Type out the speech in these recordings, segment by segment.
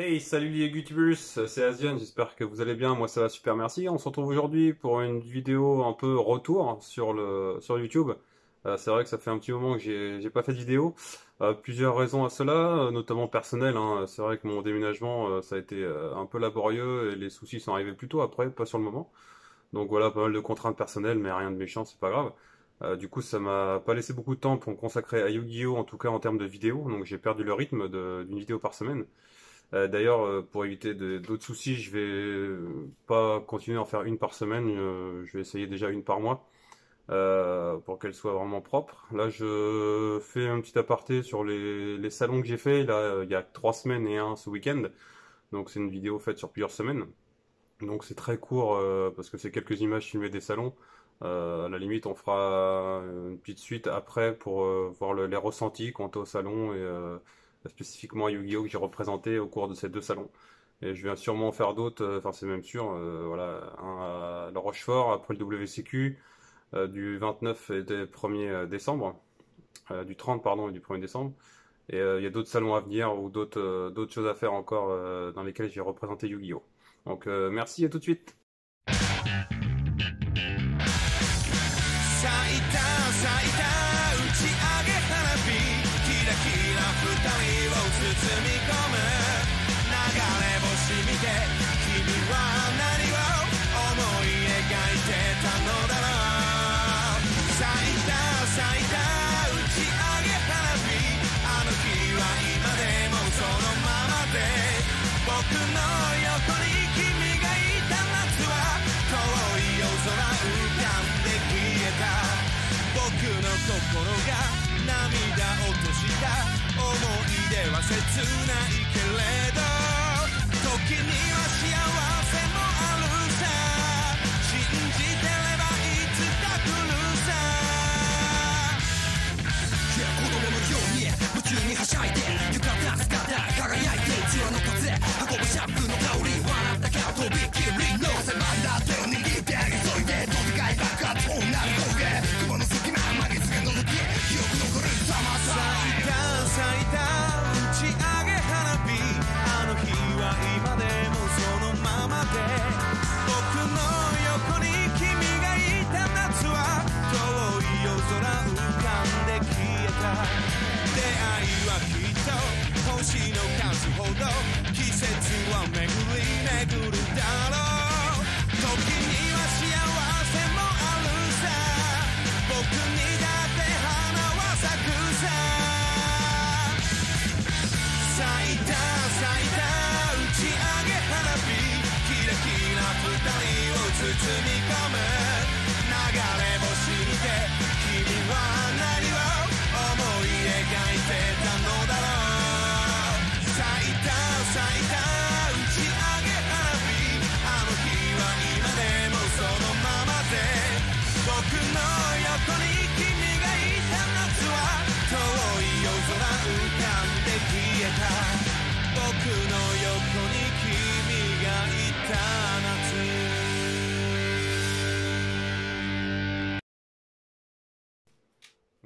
Hey, salut les YouTubers, c'est Asian, j'espère que vous allez bien, moi ça va super, merci. On se retrouve aujourd'hui pour une vidéo un peu retour sur YouTube. C'est vrai que ça fait un petit moment que j'ai pas fait de vidéo. Plusieurs raisons à cela, notamment personnelles, hein. C'est vrai que mon déménagement, ça a été un peu laborieux et les soucis sont arrivés plus tôt après, pas sur le moment. Donc voilà, pas mal de contraintes personnelles, mais rien de méchant, c'est pas grave. Du coup, ça m'a pas laissé beaucoup de temps pour me consacrer à Yu-Gi-Oh! En tout cas en termes de vidéos, donc j'ai perdu le rythme d'une vidéo par semaine. D'ailleurs, pour éviter d'autres soucis, je vais pas continuer à en faire une par semaine. Je vais essayer déjà une par mois pour qu'elle soit vraiment propre. Là, je fais un petit aparté sur les salons que j'ai fait. Là, il y a 3 semaines et un ce week-end. Donc, c'est une vidéo faite sur plusieurs semaines. Donc, c'est très court parce que c'est quelques images filmées des salons. À la limite, on fera une petite suite après pour voir les ressentis quant au salon et spécifiquement à Yu-Gi-Oh! Que j'ai représenté au cours de ces deux salons. Et je vais sûrement en faire d'autres, enfin c'est même sûr, voilà, un à La Rochefort, après le WCQ, du 29 et du 1er décembre, du 30 pardon et du 1er décembre. Et il y a d'autres salons à venir ou d'autres choses à faire encore dans lesquelles j'ai représenté Yu-Gi-Oh! Donc merci et tout de suite.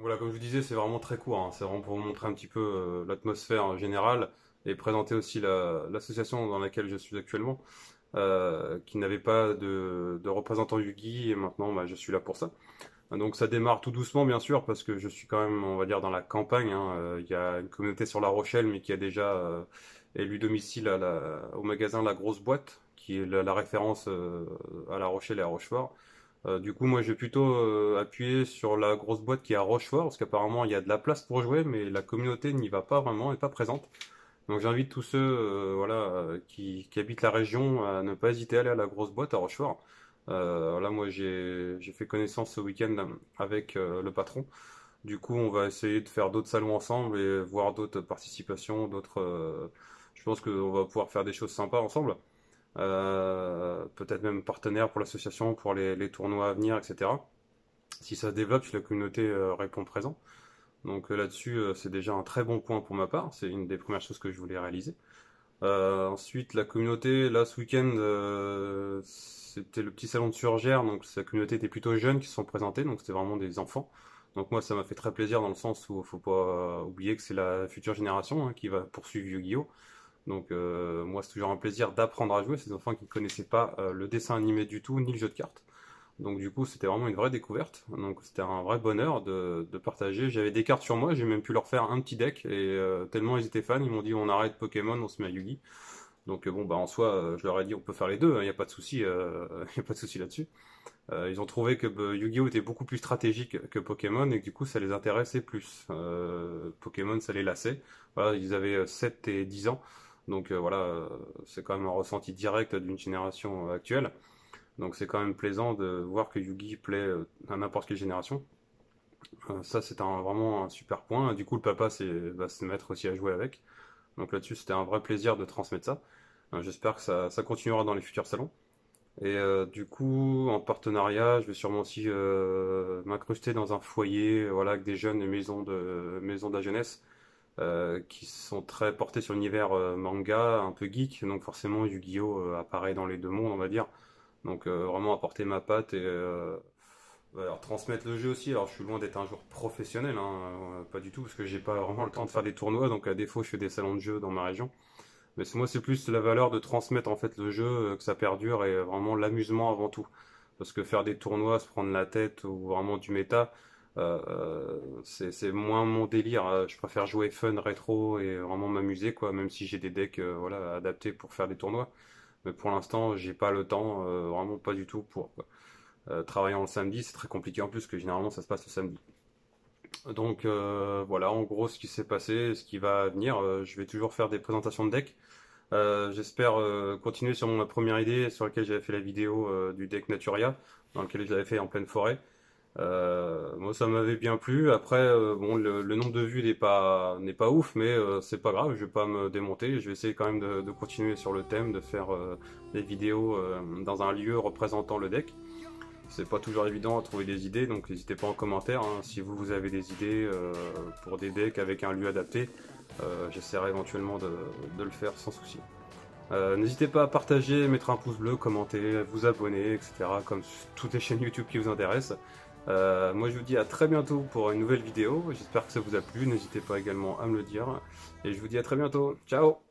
voilà, comme je vous disais, c'est vraiment très court, hein. C'est vraiment pour vous montrer un petit peu l'atmosphère générale et présenter aussi l'association dans laquelle je suis actuellement, qui n'avait pas de représentant Yugi et maintenant bah, je suis là pour ça. Donc ça démarre tout doucement bien sûr parce que je suis quand même, on va dire, dans la campagne, hein. Il y a une communauté sur La Rochelle mais qui a déjà élu domicile au magasin La Grosse Boîte, qui est la référence à La Rochelle et à Rochefort. Du coup, moi, je vais plutôt appuyer sur la grosse boîte qui est à Rochefort, parce qu'apparemment, il y a de la place pour jouer, mais la communauté n'y va pas vraiment, n'est pas présente. Donc, j'invite tous ceux voilà, qui habitent la région à ne pas hésiter à aller à la grosse boîte à Rochefort. Là, moi, j'ai fait connaissance ce week-end avec le patron. Du coup, on va essayer de faire d'autres salons ensemble et voir d'autres participations, je pense qu'on va pouvoir faire des choses sympas ensemble. Peut-être même partenaire pour l'association, pour les tournois à venir, etc. Si ça se développe, si la communauté répond présent. Donc là-dessus, c'est déjà un très bon point pour ma part. C'est une des premières choses que je voulais réaliser. Ensuite, la communauté, là, ce week-end, c'était le petit salon de Surgère, donc la communauté était plutôt jeune qui se sont présentés, donc c'était vraiment des enfants. Donc moi, ça m'a fait très plaisir dans le sens où faut pas oublier que c'est la future génération hein, qui va poursuivre Yu-Gi-Oh! Donc moi c'est toujours un plaisir d'apprendre à jouer, ces enfants qui ne connaissaient pas le dessin animé du tout, ni le jeu de cartes. Donc du coup c'était vraiment une vraie découverte, donc c'était un vrai bonheur de partager. J'avais des cartes sur moi, j'ai même pu leur faire un petit deck, et tellement ils étaient fans, ils m'ont dit on arrête Pokémon, on se met à Yugi. Donc bon bah en soi je leur ai dit on peut faire les deux, il n'y a pas de souci, y a pas de souci là-dessus. Ils ont trouvé que Yu-Gi-Oh était beaucoup plus stratégique que Pokémon et que du coup ça les intéressait plus. Pokémon ça les lassait. Voilà, ils avaient 7 et 10 ans. Donc voilà, c'est quand même un ressenti direct d'une génération actuelle. Donc c'est quand même plaisant de voir que Yu-Gi plaît à n'importe quelle génération. Ça c'est vraiment un super point. Du coup le papa va se mettre aussi à jouer avec. Donc là-dessus c'était un vrai plaisir de transmettre ça. J'espère que ça continuera dans les futurs salons. Et du coup, en partenariat, je vais sûrement aussi m'incruster dans un foyer, voilà, avec des jeunes maisons de la jeunesse qui sont très portés sur l'univers manga, un peu geek. Donc forcément, Yu-Gi-Oh apparaît dans les deux mondes, on va dire. Donc vraiment apporter ma patte et alors, transmettre le jeu aussi. Alors je suis loin d'être un joueur professionnel, hein, pas du tout, parce que j'ai pas vraiment le temps de faire des tournois. Donc à défaut, je fais des salons de jeux dans ma région. Mais moi, c'est plus la valeur de transmettre en fait le jeu, que ça perdure et vraiment l'amusement avant tout. Parce que faire des tournois, se prendre la tête ou vraiment du méta, c'est moins mon délire. Je préfère jouer fun, rétro et vraiment m'amuser quoi. Même si j'ai des decks voilà adaptés pour faire des tournois. Mais pour l'instant, j'ai pas le temps, vraiment pas du tout pour quoi. Travaillant le samedi, c'est très compliqué en plus, parce que généralement ça se passe le samedi. Donc voilà, en gros ce qui s'est passé, ce qui va venir. Je vais toujours faire des présentations de decks. J'espère continuer sur ma première idée sur laquelle j'avais fait la vidéo du deck Naturia, dans lequel je l'avais fait en pleine forêt. Moi, ça m'avait bien plu. Après, bon, le nombre de vues n'est pas ouf, mais c'est pas grave. Je vais pas me démonter. Je vais essayer quand même de continuer sur le thème, de faire des vidéos dans un lieu représentant le deck. C'est pas toujours évident à trouver des idées, donc n'hésitez pas en commentaire hein, si vous avez des idées pour des decks avec un lieu adapté. J'essaierai éventuellement de le faire sans souci. N'hésitez pas à partager, mettre un pouce bleu, commenter, vous abonner, etc. Comme toutes les chaînes YouTube qui vous intéressent. Moi je vous dis à très bientôt pour une nouvelle vidéo. J'espère que ça vous a plu. N'hésitez pas également à me le dire. Et je vous dis à très bientôt. Ciao!